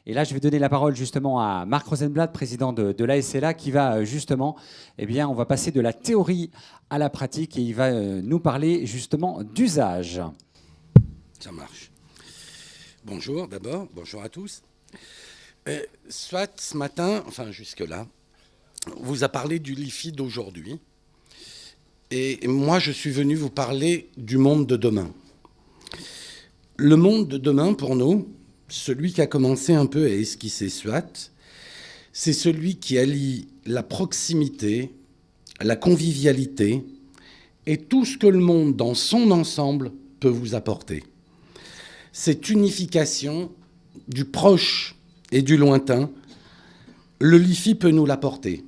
Et là, je vais donner la parole justement à Marc Rosenblatt, président de l'ASLA, qui va justement, eh bien, on va passer de la théorie à la pratique et il va nous parler justement d'usage. Ça marche. Bonjour d'abord, bonjour à tous. Soit ce matin, enfin jusque-là, vous a parlé du LIFI d'aujourd'hui. Et moi, je suis venu vous parler du monde de demain. Le monde de demain, pour nous, celui qui a commencé un peu à esquisser Swat, c'est celui qui allie la proximité, la convivialité et tout ce que le monde, dans son ensemble, peut vous apporter. Cette unification du proche et du lointain, le LIFI peut nous l'apporter.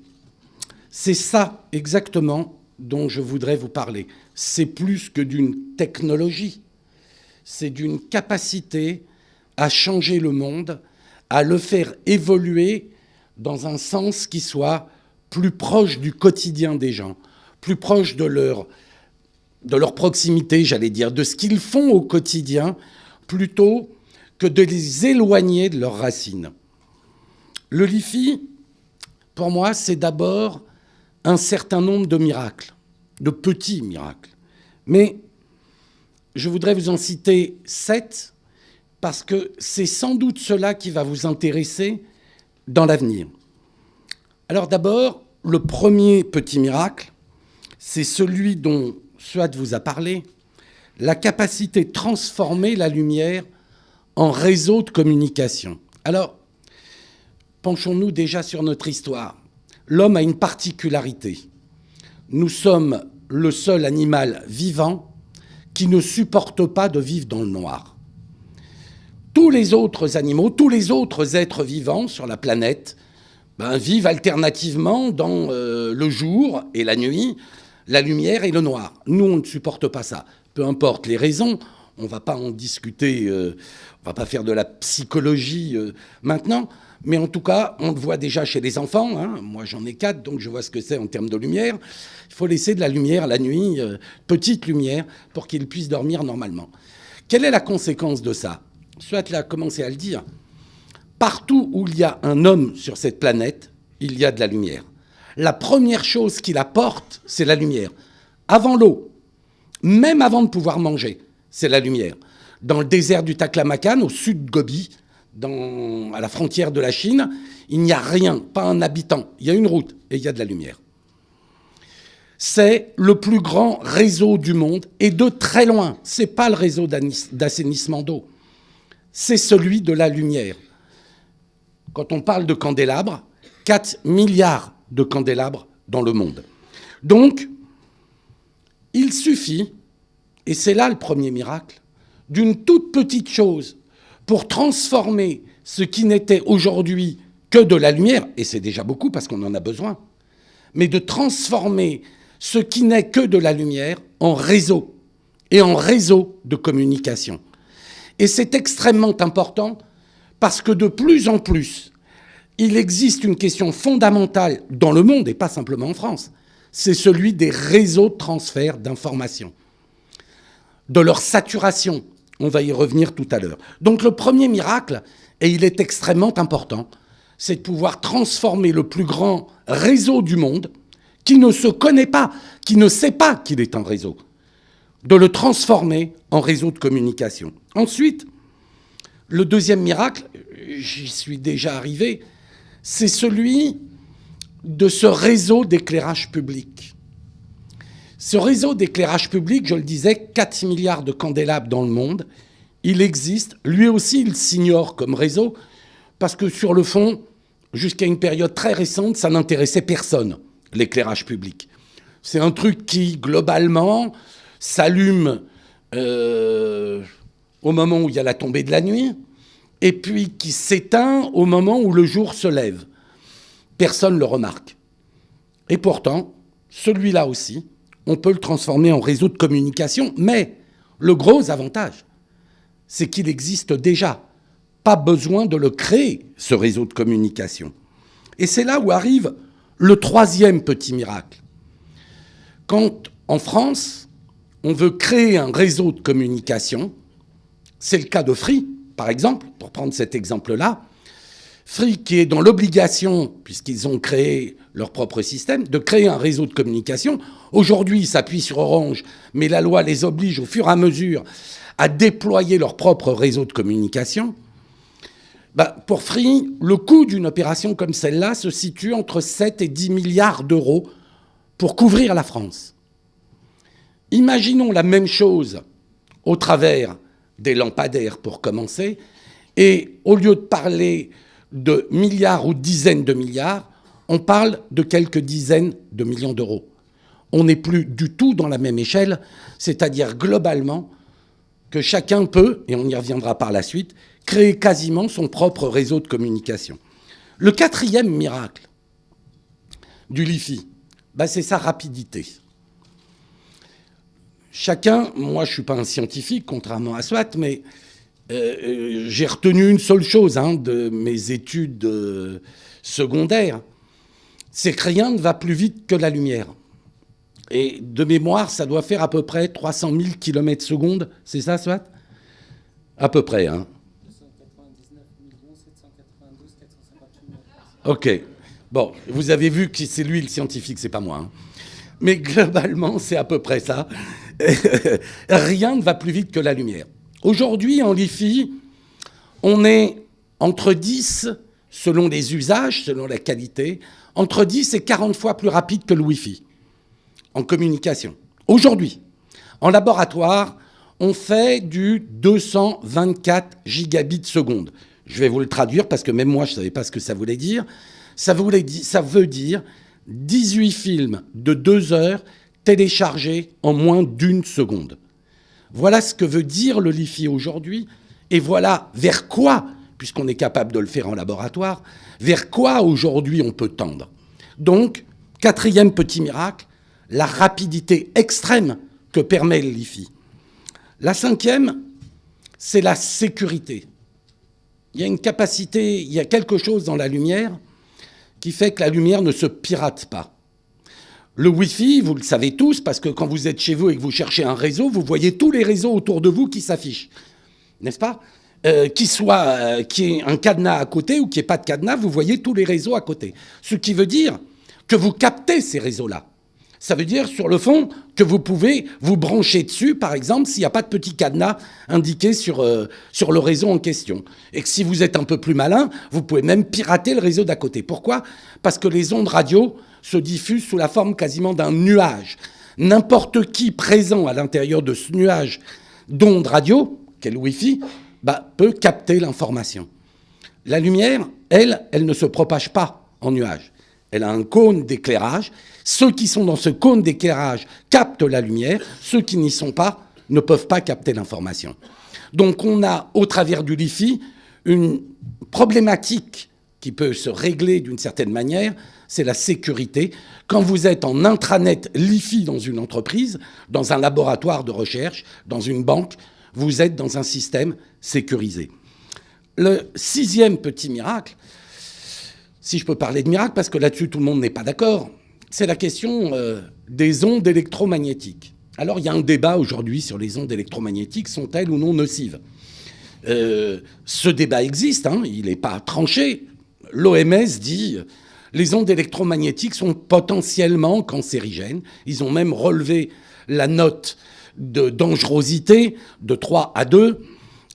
C'est ça exactement dont je voudrais vous parler. C'est plus que d'une technologie, c'est d'une capacité à changer le monde, à le faire évoluer dans un sens qui soit plus proche du quotidien des gens, plus proche de leur proximité, j'allais dire, de ce qu'ils font au quotidien, plutôt que de les éloigner de leurs racines. Le LIFI, pour moi, c'est d'abord un certain nombre de miracles, de petits miracles. Mais je voudrais vous en citer 7, parce que c'est sans doute cela qui va vous intéresser dans l'avenir. Alors d'abord, le premier petit miracle, c'est celui dont Suad vous a parlé, la capacité de transformer la lumière en réseau de communication. Alors, penchons-nous déjà sur notre histoire. L'homme a une particularité. Nous sommes le seul animal vivant qui ne supporte pas de vivre dans le noir. Tous les autres animaux, tous les autres êtres vivants sur la planète vivent alternativement dans le jour et la nuit, la lumière et le noir. Nous, on ne supporte pas ça. Peu importe les raisons, on ne va pas en discuter, on ne va pas faire de la psychologie maintenant, mais en tout cas, on le voit déjà chez les enfants. Hein. Moi, j'en ai 4, donc je vois ce que c'est en termes de lumière. Il faut laisser de la lumière la nuit, petite lumière, pour qu'ils puissent dormir normalement. Quelle est la conséquence de ça ? Soit là a commencé à le dire. Partout où il y a un homme sur cette planète, il y a de la lumière. La première chose qu'il apporte, c'est la lumière. Avant l'eau, même avant de pouvoir manger, c'est la lumière. Dans le désert du Taklamakan, au sud de Gobi, à la frontière de la Chine, il n'y a rien, pas un habitant. Il y a une route et il y a de la lumière. C'est le plus grand réseau du monde et de très loin. Ce n'est pas le réseau d'assainissement d'eau, c'est celui de la lumière. Quand on parle de candélabres, 4 milliards de candélabres dans le monde. Donc, il suffit, et c'est là le premier miracle, d'une toute petite chose pour transformer ce qui n'était aujourd'hui que de la lumière, et c'est déjà beaucoup parce qu'on en a besoin, mais de transformer ce qui n'est que de la lumière en réseau, et en réseau de communication. Et c'est extrêmement important parce que de plus en plus, il existe une question fondamentale dans le monde, et pas simplement en France, c'est celui des réseaux de transfert d'informations, de leur saturation. On va y revenir tout à l'heure. Donc le premier miracle, et il est extrêmement important, c'est de pouvoir transformer le plus grand réseau du monde, qui ne se connaît pas, qui ne sait pas qu'il est un réseau, de le transformer en réseau de communication. Ensuite, le deuxième miracle, j'y suis déjà arrivé, c'est celui de ce réseau d'éclairage public. Ce réseau d'éclairage public, je le disais, 4 milliards de candélabres dans le monde, il existe. Lui aussi, il s'ignore comme réseau, parce que sur le fond, jusqu'à une période très récente, ça n'intéressait personne, l'éclairage public. C'est un truc qui, globalement, s'allume au moment où il y a la tombée de la nuit, et puis qui s'éteint au moment où le jour se lève. Personne ne le remarque. Et pourtant, celui-là aussi, on peut le transformer en réseau de communication, mais le gros avantage, c'est qu'il existe déjà. Pas besoin de le créer, ce réseau de communication. Et c'est là où arrive le troisième petit miracle. Quand, en France, on veut créer un réseau de communication, c'est le cas de Free, par exemple, pour prendre cet exemple-là, Free qui est dans l'obligation, puisqu'ils ont créé leur propre système, de créer un réseau de communication. Aujourd'hui, ils s'appuient sur Orange, mais la loi les oblige au fur et à mesure à déployer leur propre réseau de communication. Pour Free, le coût d'une opération comme celle-là se situe entre 7 et 10 milliards d'euros pour couvrir la France. Imaginons la même chose au travers des lampadaires, pour commencer, et au lieu de parler de milliards ou dizaines de milliards, on parle de quelques dizaines de millions d'euros. On n'est plus du tout dans la même échelle, c'est-à-dire globalement que chacun peut, et on y reviendra par la suite, créer quasiment son propre réseau de communication. Le quatrième miracle du LiFi, c'est sa rapidité. Chacun, moi je ne suis pas un scientifique, contrairement à Swat, mais j'ai retenu une seule chose de mes études secondaires, c'est que rien ne va plus vite que la lumière. Et de mémoire, ça doit faire à peu près 300 000 km/s, c'est ça, Swat ? À peu près, 299 792 458. Ok. Bon, vous avez vu que c'est lui le scientifique, c'est pas moi. Mais globalement, c'est à peu près ça. Rien ne va plus vite que la lumière. Aujourd'hui, en LiFi, on est entre 10, selon les usages, selon la qualité, entre 10 et 40 fois plus rapide que le Wi-Fi en communication. Aujourd'hui, en laboratoire, on fait du 224 gigabits seconde. Je vais vous le traduire parce que même moi, je ne savais pas ce que ça voulait dire. Ça veut dire 18 films de 2 heures téléchargés en moins d'1 seconde. Voilà ce que veut dire le LiFi aujourd'hui, et voilà vers quoi, puisqu'on est capable de le faire en laboratoire, vers quoi aujourd'hui on peut tendre. Donc, quatrième petit miracle, la rapidité extrême que permet le LiFi. La cinquième, c'est la sécurité. Il y a une capacité, il y a quelque chose dans la lumière qui fait que la lumière ne se pirate pas. Le Wi-Fi, vous le savez tous, parce que quand vous êtes chez vous et que vous cherchez un réseau, vous voyez tous les réseaux autour de vous qui s'affichent, n'est-ce pas ? Qu'il y ait un cadenas à côté ou qu'il n'y ait pas de cadenas, vous voyez tous les réseaux à côté. Ce qui veut dire que vous captez ces réseaux-là. Ça veut dire, sur le fond, que vous pouvez vous brancher dessus, par exemple, s'il n'y a pas de petit cadenas indiqué sur le réseau en question. Et que si vous êtes un peu plus malin, vous pouvez même pirater le réseau d'à côté. Pourquoi ? Parce que les ondes radio se diffusent sous la forme quasiment d'un nuage. N'importe qui présent à l'intérieur de ce nuage d'ondes radio, qu'est le Wi-Fi, peut capter l'information. La lumière, elle ne se propage pas en nuage. Elle a un cône d'éclairage. Ceux qui sont dans ce cône d'éclairage captent la lumière. Ceux qui n'y sont pas ne peuvent pas capter l'information. Donc on a, au travers du LiFi, une problématique qui peut se régler d'une certaine manière, c'est la sécurité. Quand vous êtes en intranet LiFi dans une entreprise, dans un laboratoire de recherche, dans une banque, vous êtes dans un système sécurisé. Le sixième petit miracle, si je peux parler de miracle, parce que là-dessus tout le monde n'est pas d'accord, c'est la question des ondes électromagnétiques. Alors il y a un débat aujourd'hui sur les ondes électromagnétiques, sont-elles ou non nocives ? Ce débat existe, il n'est pas tranché. L'OMS dit les ondes électromagnétiques sont potentiellement cancérigènes. Ils ont même relevé la note de dangerosité de 3 à 2,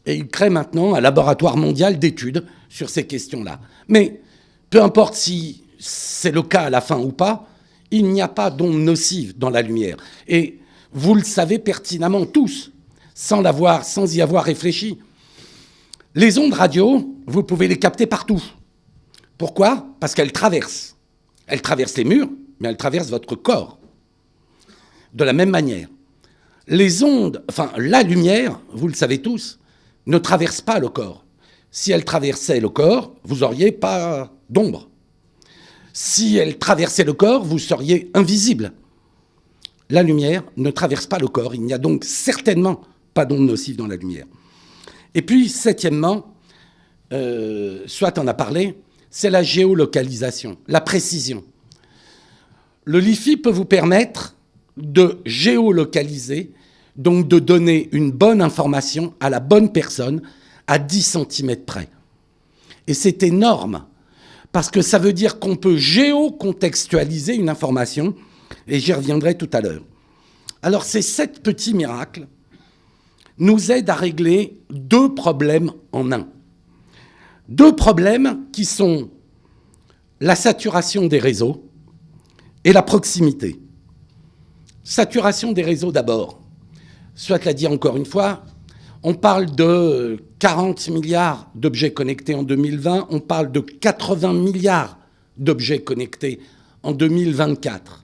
et ils créent maintenant un laboratoire mondial d'études sur ces questions-là. Mais peu importe si c'est le cas à la fin ou pas, il n'y a pas d'ondes nocives dans la lumière. Et vous le savez pertinemment tous, sans y avoir réfléchi. Les ondes radio, vous pouvez les capter partout. Pourquoi ? Parce qu'elles traversent. Elles traversent les murs, mais elles traversent votre corps. De la même manière. La lumière, vous le savez tous, ne traverse pas le corps. Si elle traversait le corps, vous n'auriez pas d'ombre. Si elle traversait le corps, vous seriez invisible. La lumière ne traverse pas le corps. Il n'y a donc certainement pas d'ondes nocives dans la lumière. Et puis, septièmement, Swat en a parlé, c'est la géolocalisation, la précision. Le LiFi peut vous permettre de géolocaliser, donc de donner une bonne information à la bonne personne à 10 cm près. Et c'est énorme, parce que ça veut dire qu'on peut géocontextualiser une information, et j'y reviendrai tout à l'heure. Alors ces 7 petits miracles nous aident à régler 2 problèmes en un. 2 problèmes qui sont la saturation des réseaux et la proximité. Saturation des réseaux d'abord. Soit l'a dit encore une fois, on parle de 40 milliards d'objets connectés en 2020, on parle de 80 milliards d'objets connectés en 2024.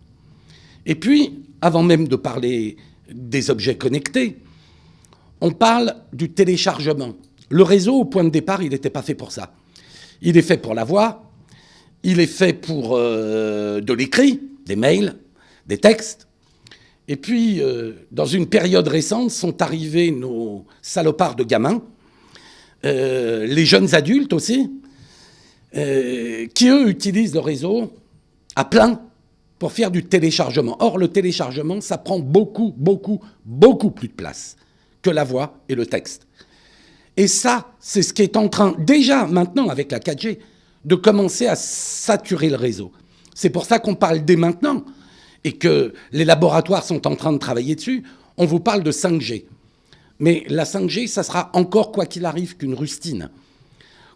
Et puis, avant même de parler des objets connectés, on parle du téléchargement. Le réseau, au point de départ, il n'était pas fait pour ça. Il est fait pour la voix, il est fait pour de l'écrit, des mails, des textes. Et puis, dans une période récente, sont arrivés nos salopards de gamins, les jeunes adultes aussi, qui, eux, utilisent le réseau à plein pour faire du téléchargement. Or, le téléchargement, ça prend beaucoup plus de place que la voix et le texte. Et ça, c'est ce qui est en train, déjà maintenant avec la 4G, de commencer à saturer le réseau. C'est pour ça qu'on parle dès maintenant et que les laboratoires sont en train de travailler dessus. On vous parle de 5G. Mais la 5G, ça sera encore, quoi qu'il arrive, qu'une rustine.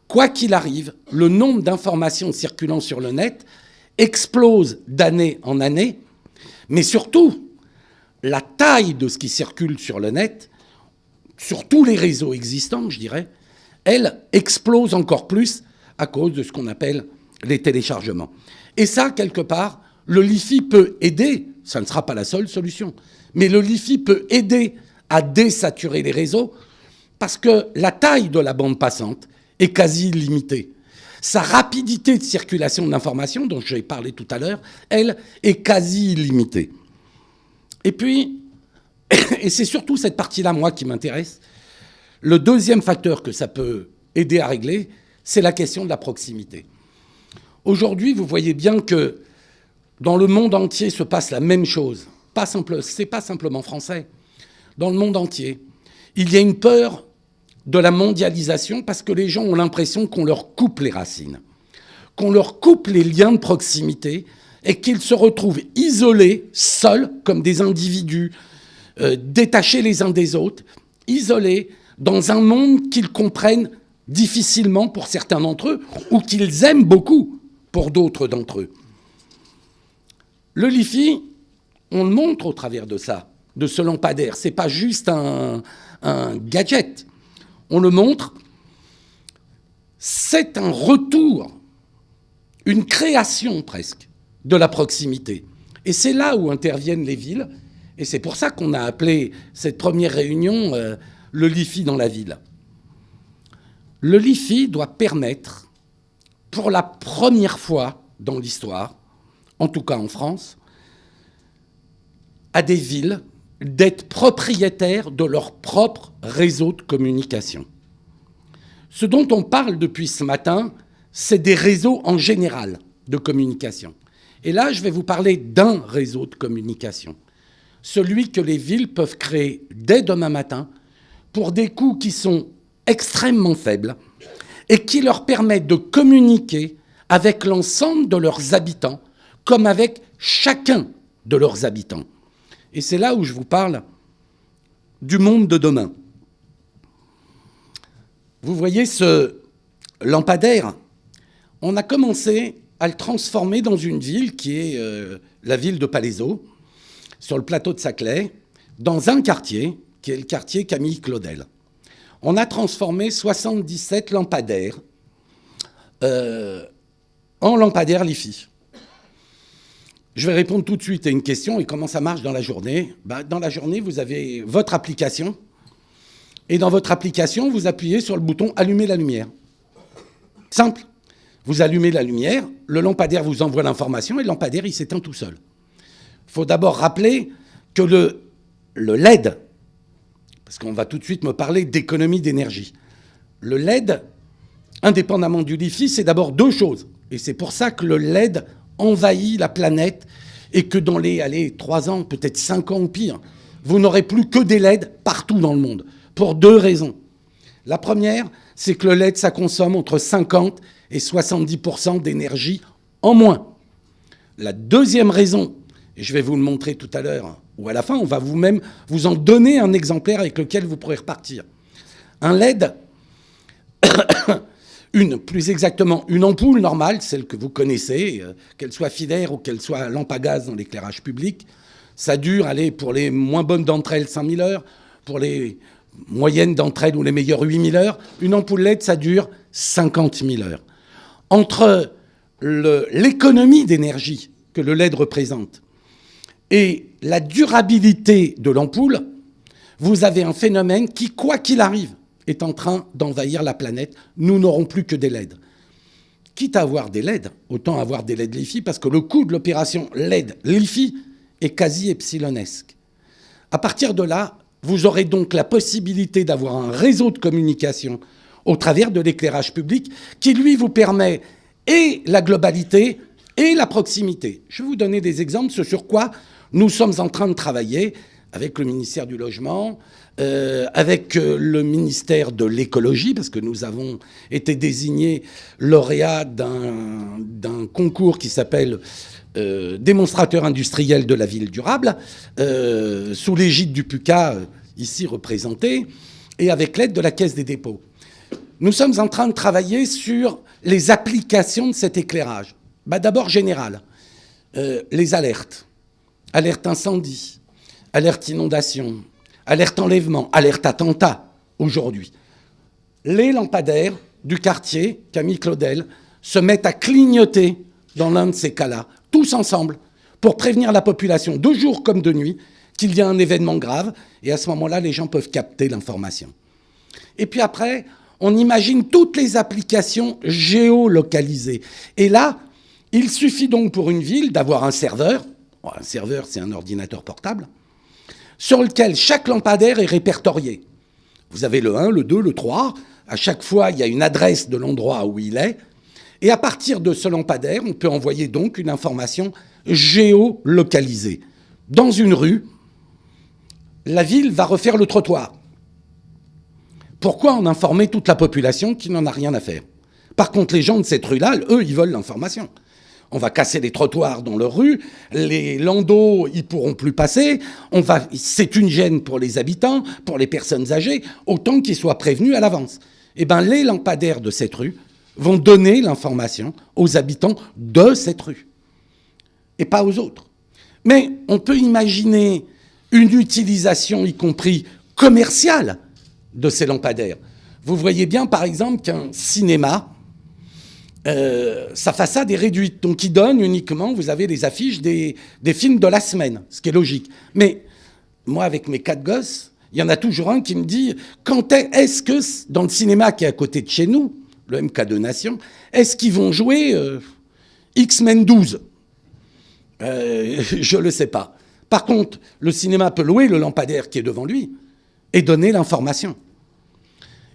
Quoi qu'il arrive, le nombre d'informations circulant sur le net explose d'année en année, mais surtout, la taille de ce qui circule sur le net, sur tous les réseaux existants, je dirais, elle explose encore plus à cause de ce qu'on appelle les téléchargements. Et ça, quelque part, le LiFi peut aider, ça ne sera pas la seule solution, mais le LiFi peut aider à désaturer les réseaux parce que la taille de la bande passante est quasi illimitée. Sa rapidité de circulation de l'information, dont j'ai parlé tout à l'heure, elle est quasi illimitée. Et puis, et c'est surtout cette partie-là, moi, qui m'intéresse, le deuxième facteur que ça peut aider à régler, c'est la question de la proximité. Aujourd'hui, vous voyez bien que dans le monde entier se passe la même chose. C'est pas simplement français. Dans le monde entier, il y a une peur de la mondialisation parce que les gens ont l'impression qu'on leur coupe les racines, qu'on leur coupe les liens de proximité et qu'ils se retrouvent isolés, seuls, comme des individus, détachés les uns des autres, isolés dans un monde qu'ils comprennent difficilement pour certains d'entre eux ou qu'ils aiment beaucoup pour d'autres d'entre eux. Le LiFi, on le montre au travers de ça, de ce lampadaire. Ce n'est pas juste un gadget. On le montre. C'est un retour, une création presque, de la proximité. Et c'est là où interviennent les villes. Et c'est pour ça qu'on a appelé cette première réunion le LiFi dans la ville. Le LiFi doit permettre, pour la première fois dans l'histoire, en tout cas en France, à des villes d'être propriétaires de leur propre réseau de communication. Ce dont on parle depuis ce matin, c'est des réseaux en général de communication. Et là, je vais vous parler d'un réseau de communication, celui que les villes peuvent créer dès demain matin pour des coûts qui sont extrêmement faibles et qui leur permettent de communiquer avec l'ensemble de leurs habitants comme avec chacun de leurs habitants. Et c'est là où je vous parle du monde de demain. Vous voyez ce lampadaire, on a commencé à le transformer dans une ville qui est la ville de Palaiseau, sur le plateau de Saclay, dans un quartier qui est le quartier Camille Claudel. On a transformé 77 lampadaires en lampadaires LiFi. Je vais répondre tout de suite à une question. Et comment ça marche dans la journée ? Dans la journée, vous avez votre application. Et dans votre application, vous appuyez sur le bouton « Allumer la lumière ». Simple. Vous allumez la lumière, le lampadaire vous envoie l'information et le lampadaire, il s'éteint tout seul. Il faut d'abord rappeler que le LED, parce qu'on va tout de suite me parler d'économie d'énergie, le LED, indépendamment du LiFi, c'est d'abord 2 choses. Et c'est pour ça que le LED envahit la planète et que dans les 3 ans, peut-être 5 ans ou pire, vous n'aurez plus que des LED partout dans le monde, pour 2 raisons. La première, c'est que le LED, ça consomme entre 50 et 70% d'énergie en moins. La deuxième raison, et je vais vous le montrer tout à l'heure, ou à la fin, on va vous-même vous en donner un exemplaire avec lequel vous pourrez repartir. Un LED, plus exactement une ampoule normale, celle que vous connaissez, qu'elle soit filaire ou qu'elle soit lampe à gaz dans l'éclairage public, ça dure, allez, pour les moins bonnes d'entre elles, 5000 heures, pour les moyennes d'entre elles ou les meilleures, 8000 heures. Une ampoule LED, ça dure 50 000 heures. Entre l'économie d'énergie que le LED représente et la durabilité de l'ampoule, vous avez un phénomène qui, quoi qu'il arrive, est en train d'envahir la planète. Nous n'aurons plus que des LED. Quitte à avoir des LED, autant avoir des LED LiFi, parce que le coût de l'opération LED LiFi est quasi epsilonesque. À partir de là, vous aurez donc la possibilité d'avoir un réseau de communication au travers de l'éclairage public qui, lui, vous permet et la globalité et la proximité. Je vais vous donner des exemples, ce sur quoi nous sommes en train de travailler avec le ministère du Logement, avec le ministère de l'Écologie, parce que nous avons été désignés lauréats d'un concours qui s'appelle démonstrateur industriel de la ville durable, sous l'égide du PUCA, ici représenté, et avec l'aide de la Caisse des dépôts. Nous sommes en train de travailler sur les applications de cet éclairage. D'abord général, les alertes. Alerte incendie, alerte inondation, alerte enlèvement, alerte attentat, aujourd'hui. Les lampadaires du quartier, Camille Claudel, se mettent à clignoter dans l'un de ces cas-là, tous ensemble, pour prévenir la population, de jour comme de nuit, qu'il y a un événement grave, et à ce moment-là, les gens peuvent capter l'information. Et puis après, on imagine toutes les applications géolocalisées. Et là, il suffit donc pour une ville d'avoir un serveur. Bon, un serveur, c'est un ordinateur portable, sur lequel chaque lampadaire est répertorié. Vous avez le 1, le 2, le 3. À chaque fois, il y a une adresse de l'endroit où il est. Et à partir de ce lampadaire, on peut envoyer donc une information géolocalisée. Dans une rue, la ville va refaire le trottoir. Pourquoi en informer toute la population qui n'en a rien à faire? Par contre, les gens de cette rue-là, eux, ils veulent l'information. On va casser les trottoirs dans leur rue, les landaux, ils pourront plus passer. C'est une gêne pour les habitants, pour les personnes âgées, autant qu'ils soient prévenus à l'avance. Eh bien, les lampadaires de cette rue vont donner l'information aux habitants de cette rue, et pas aux autres. Mais on peut imaginer une utilisation, y compris commerciale, de ces lampadaires. Vous voyez bien, par exemple, qu'un cinéma, sa façade est réduite. Donc, il donne uniquement, vous avez les affiches des films de la semaine, ce qui est logique. Mais moi, avec mes 4 gosses, il y en a toujours un qui me dit, est-ce que dans le cinéma qui est à côté de chez nous, le MK2 Nation, est-ce qu'ils vont jouer X-Men 12 Je ne le sais pas. Par contre, le cinéma peut louer le lampadaire qui est devant lui et donner l'information.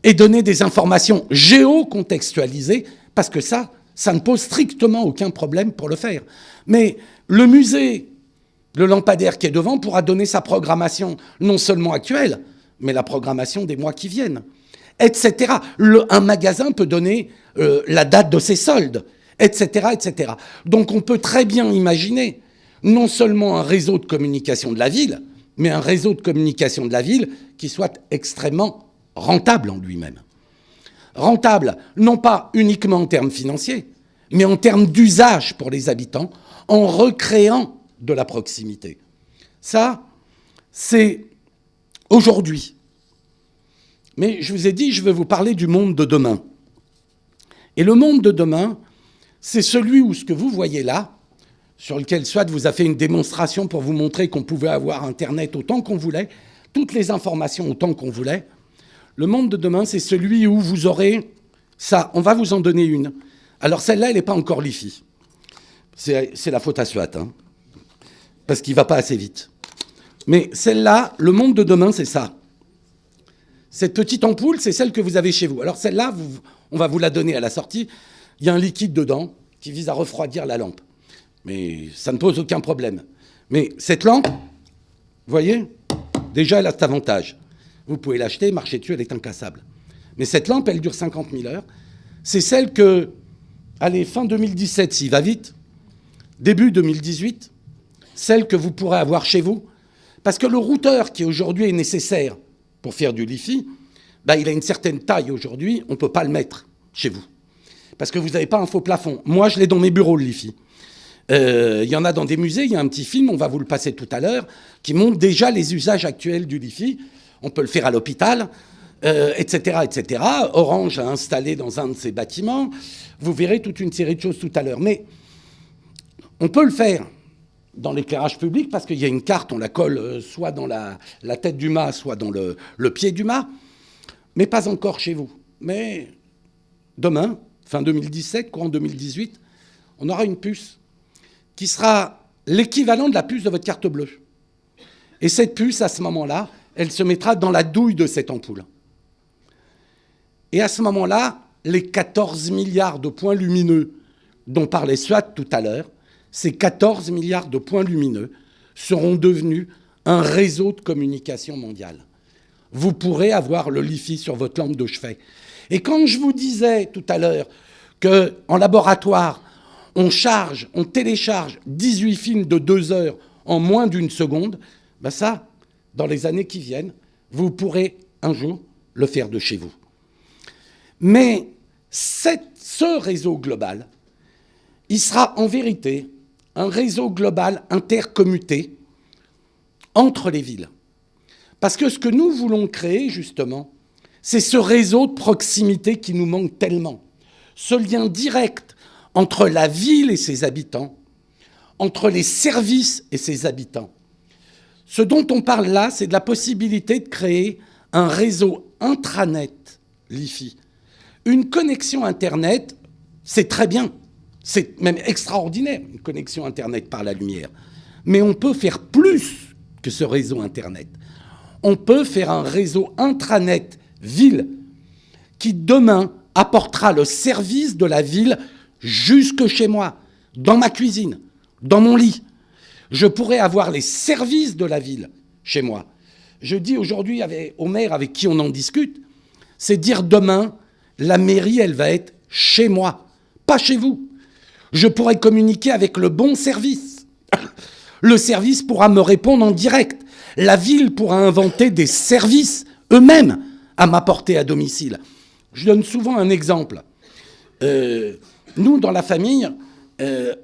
Et donner des informations géocontextualisées, parce que ça ne pose strictement aucun problème pour le faire. Mais le musée, le lampadaire qui est devant, pourra donner sa programmation, non seulement actuelle, mais la programmation des mois qui viennent, etc. Un magasin peut donner la date de ses soldes, etc., etc. Donc on peut très bien imaginer non seulement un réseau de communication de la ville, mais un réseau de communication de la ville qui soit extrêmement rentable en lui-même. Rentable, non pas uniquement en termes financiers, mais en termes d'usage pour les habitants, en recréant de la proximité. Ça, c'est aujourd'hui. Mais je vous ai dit, je vais vous parler du monde de demain. Et le monde de demain, c'est celui où ce que vous voyez là, sur lequel Swat vous a fait une démonstration pour vous montrer qu'on pouvait avoir Internet autant qu'on voulait, toutes les informations autant qu'on voulait. Le monde de demain, c'est celui où vous aurez ça. On va vous en donner une. Alors celle-là, elle n'est pas encore LiFi. C'est la faute à Swat, hein, parce qu'il ne va pas assez vite. Mais celle-là, le monde de demain, c'est ça. Cette petite ampoule, c'est celle que vous avez chez vous. Alors celle-là, on va vous la donner à la sortie. Il y a un liquide dedans qui vise à refroidir la lampe. Mais ça ne pose aucun problème. Mais cette lampe, vous voyez, déjà, elle a cet avantage. Vous pouvez l'acheter, marcher dessus, elle est incassable. mais cette lampe, elle dure 50 000 heures. C'est celle que, allez, fin 2017, s'il va vite, début 2018, celle que vous pourrez avoir chez vous. Parce que le routeur qui aujourd'hui est nécessaire pour faire du Li-Fi, ben, il a une certaine taille aujourd'hui, on ne peut pas le mettre chez vous. Parce que vous n'avez pas un faux plafond. Moi, je l'ai dans mes bureaux, le Li-Fi. Il y en a dans des musées, il y a un petit film, on va vous le passer tout à l'heure, qui montre déjà les usages actuels du Li-Fi. On peut le faire à l'hôpital, etc., etc. Orange a installé dans un de ses bâtiments. Vous verrez toute une série de choses tout à l'heure. Mais on peut le faire dans l'éclairage public parce qu'il y a une carte, on la colle soit dans la tête du mât, soit dans le pied du mât, mais pas encore chez vous. Mais demain, fin 2017, courant 2018, on aura une puce qui sera l'équivalent de la puce de votre carte bleue. Et cette puce, à ce moment-là, elle se mettra dans la douille de cette ampoule. Et à ce moment-là, les 14 milliards de points lumineux dont parlait Swat tout à l'heure, ces 14 milliards de points lumineux seront devenus un réseau de communication mondiale. Vous pourrez avoir le Li-Fi sur votre lampe de chevet. Et quand je vous disais tout à l'heure qu'en laboratoire, on télécharge 18 films de 2 heures en moins d'une seconde, ben ça, dans les années qui viennent, vous pourrez un jour le faire de chez vous. Mais ce réseau global, il sera en vérité un réseau global intercommuté entre les villes. Parce que ce que nous voulons créer, justement, c'est ce réseau de proximité qui nous manque tellement. Ce lien direct entre la ville et ses habitants, entre les services et ses habitants. Ce dont on parle là, c'est de la possibilité de créer un réseau intranet Li-Fi. Une connexion Internet, c'est très bien. C'est même extraordinaire, une connexion Internet par la lumière. Mais on peut faire plus que ce réseau Internet. On peut faire un réseau intranet ville qui, demain, apportera le service de la ville jusque chez moi, dans ma cuisine, dans mon lit. Je pourrais avoir les services de la ville chez moi. Je dis aujourd'hui au maire avec qui on en discute, c'est dire demain, la mairie, elle va être chez moi, pas chez vous. Je pourrais communiquer avec le bon service. Le service pourra me répondre en direct. La ville pourra inventer des services eux-mêmes à m'apporter à domicile. Je donne souvent un exemple. Nous, dans la famille,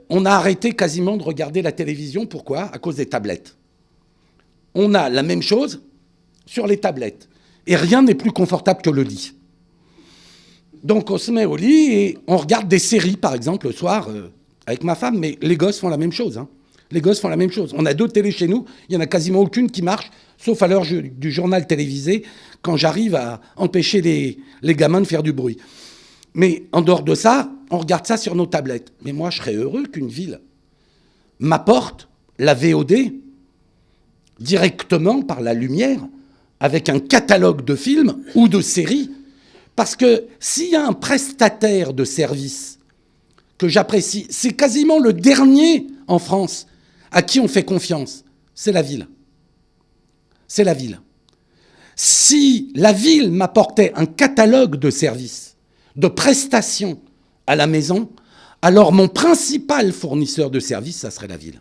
on a arrêté quasiment de regarder la télévision. Pourquoi ? À cause des tablettes. On a la même chose sur les tablettes. Et rien n'est plus confortable que le lit. Donc on se met au lit et on regarde des séries, par exemple, le soir, avec ma femme. Mais les gosses font la même chose. Hein. Les gosses font la même chose. On a 2 télés chez nous. Il n'y en a quasiment aucune qui marche, sauf à l'heure du journal télévisé, quand j'arrive à empêcher les gamins de faire du bruit. Mais en dehors de ça, on regarde ça sur nos tablettes. Mais moi, je serais heureux qu'une ville m'apporte la VOD directement par la lumière, avec un catalogue de films ou de séries. Parce que s'il y a un prestataire de service que j'apprécie, c'est quasiment le dernier en France à qui on fait confiance, c'est la ville. C'est la ville. Si la ville m'apportait un catalogue de services, de prestations à la maison, alors mon principal fournisseur de services, ça serait la ville.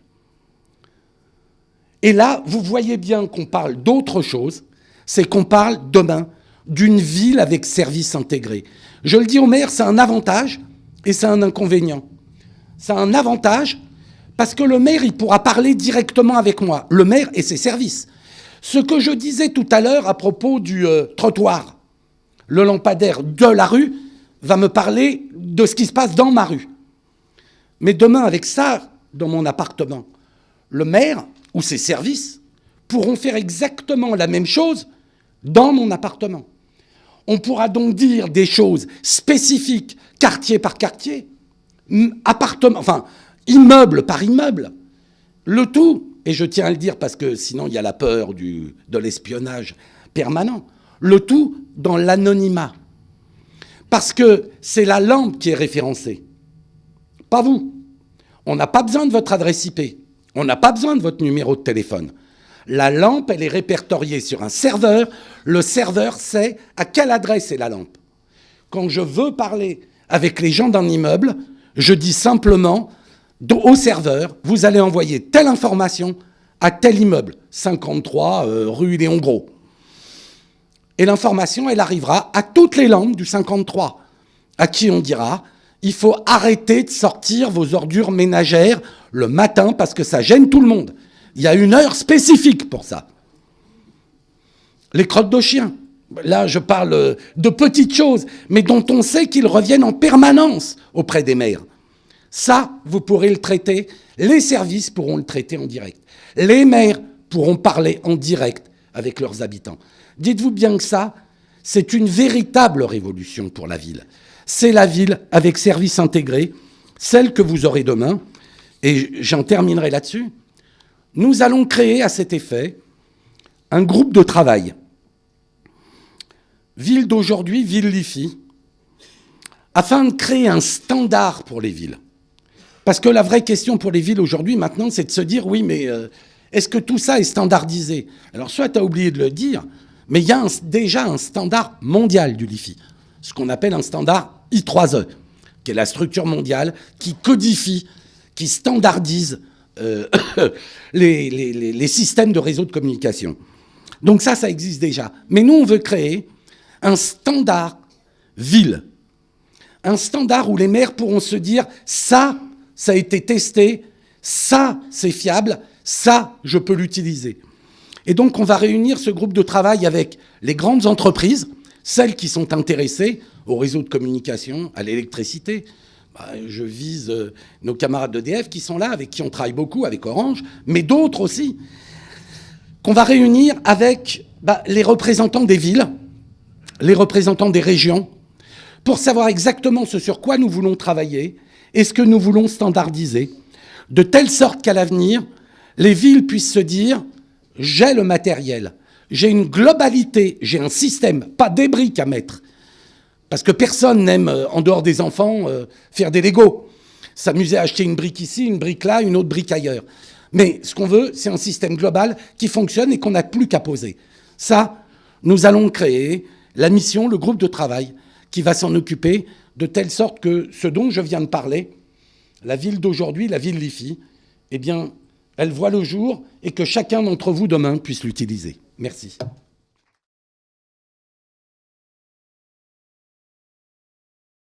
Et là, vous voyez bien qu'on parle d'autre chose, c'est qu'on parle demain d'une ville avec services intégrés. Je le dis au maire, c'est un avantage et c'est un inconvénient. C'est un avantage parce que le maire, il pourra parler directement avec moi, le maire et ses services. Ce que je disais tout à l'heure à propos du trottoir, le lampadaire de la rue va me parler de ce qui se passe dans ma rue. Mais demain, avec ça, dans mon appartement, le maire ou ses services pourront faire exactement la même chose dans mon appartement. On pourra donc dire des choses spécifiques, quartier par quartier, appartement, enfin, immeuble par immeuble. Le tout, et je tiens à le dire parce que sinon il y a la peur de l'espionnage permanent, le tout dans l'anonymat. Parce que c'est la lampe qui est référencée, pas vous. On n'a pas besoin de votre adresse IP, on n'a pas besoin de votre numéro de téléphone. La lampe, elle est répertoriée sur un serveur. Le serveur sait à quelle adresse est la lampe. quand je veux parler avec les gens d'un immeuble, je dis simplement au serveur, vous allez envoyer telle information à tel immeuble, 53 rue Léon Gros. Et l'information, elle arrivera à toutes les lampes du 53, à qui on dira, il faut arrêter de sortir vos ordures ménagères le matin parce que ça gêne tout le monde. Il y a une heure spécifique pour ça. Les crottes de chien. Là, je parle de petites choses, mais dont on sait qu'ils reviennent en permanence auprès des maires. Ça, vous pourrez le traiter. Les services pourront le traiter en direct. Les maires pourront parler en direct avec leurs habitants. Dites-vous bien que ça, c'est une véritable révolution pour la ville. C'est la ville avec services intégrés, celle que vous aurez demain. Et j'en terminerai là-dessus. Nous allons créer à cet effet un groupe de travail. Ville d'aujourd'hui, ville l'IFI, afin de créer un standard pour les villes. Parce que la vraie question pour les villes aujourd'hui, maintenant, c'est de se dire, oui, mais est-ce que tout ça est standardisé? Alors, soit tu as oublié de le dire, mais il y a déjà un standard mondial du LIFI, ce qu'on appelle un standard I3E, qui est la structure mondiale qui codifie, qui standardise les systèmes de réseau de communication. Donc ça existe déjà. Mais nous, on veut créer un standard ville. Un standard où les maires pourront se dire « ça a été testé, ça, c'est fiable, ça, je peux l'utiliser ». Et donc, on va réunir ce groupe de travail avec les grandes entreprises, celles qui sont intéressées au réseau de communication, à l'électricité. Je vise nos camarades d'EDF qui sont là, avec qui on travaille beaucoup, avec Orange, mais d'autres aussi, qu'on va réunir avec les représentants des villes, les représentants des régions, pour savoir exactement ce sur quoi nous voulons travailler et ce que nous voulons standardiser, de telle sorte qu'à l'avenir, les villes puissent se dire « j'ai le matériel, j'ai une globalité, j'ai un système, pas des briques à mettre ». Parce que personne n'aime, en dehors des enfants, faire des Legos. S'amuser à acheter une brique ici, une brique là, une autre brique ailleurs. Mais ce qu'on veut, c'est un système global qui fonctionne et qu'on n'a plus qu'à poser. Ça, nous allons créer la mission, le groupe de travail qui va s'en occuper de telle sorte que ce dont je viens de parler, la ville d'aujourd'hui, la ville l'IFI, eh bien, elle voit le jour et que chacun d'entre vous demain puisse l'utiliser. Merci.